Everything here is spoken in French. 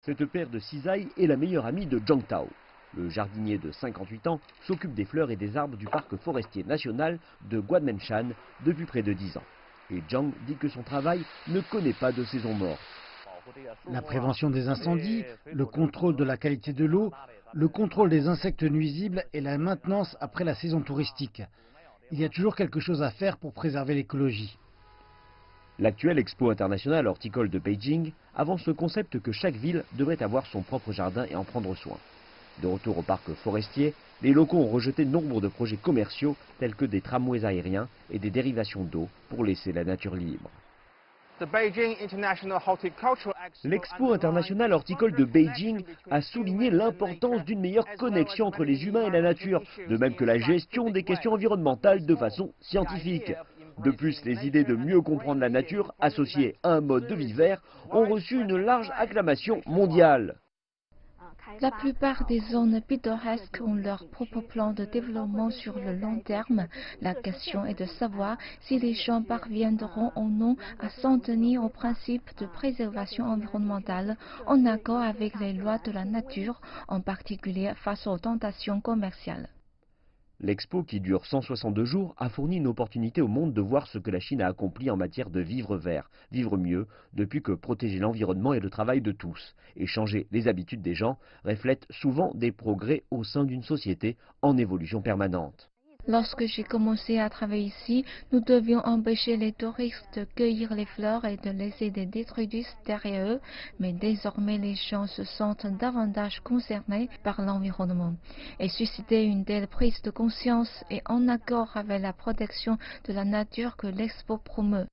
Cette paire de cisailles est la meilleure amie de Zhang Tao. Le jardinier de 58 ans s'occupe des fleurs et des arbres du parc forestier national de Guanmenshan depuis près de 10 ans. Et Zhang dit que son travail ne connaît pas de saison morte. La prévention des incendies, le contrôle de la qualité de l'eau, le contrôle des insectes nuisibles et la maintenance après la saison touristique. Il y a toujours quelque chose à faire pour préserver l'écologie. L'actuelle Expo internationale horticole de Beijing avance le concept que chaque ville devrait avoir son propre jardin et en prendre soin. De retour au parc forestier, les locaux ont rejeté nombre de projets commerciaux tels que des tramways aériens et des dérivations d'eau pour laisser la nature libre. L'Expo internationale horticole de Beijing a souligné l'importance d'une meilleure connexion entre les humains et la nature, de même que la gestion des questions environnementales de façon scientifique. De plus, les idées de mieux comprendre la nature, associées à un mode de vie vert, ont reçu une large acclamation mondiale. La plupart des zones pittoresques ont leur propre plan de développement sur le long terme. La question est de savoir si les gens parviendront ou non à s'en tenir aux principes de préservation environnementale en accord avec les lois de la nature, en particulier face aux tentations commerciales. L'expo, qui dure 162 jours, a fourni une opportunité au monde de voir ce que la Chine a accompli en matière de vivre vert, vivre mieux, depuis que protéger l'environnement est le travail de tous. Et changer les habitudes des gens reflète souvent des progrès au sein d'une société en évolution permanente. Lorsque j'ai commencé à travailler ici, nous devions empêcher les touristes de cueillir les fleurs et de laisser des détritus derrière eux, mais désormais les gens se sentent davantage concernés par l'environnement. Et susciter une telle prise de conscience est en accord avec la protection de la nature que l'Expo promeut.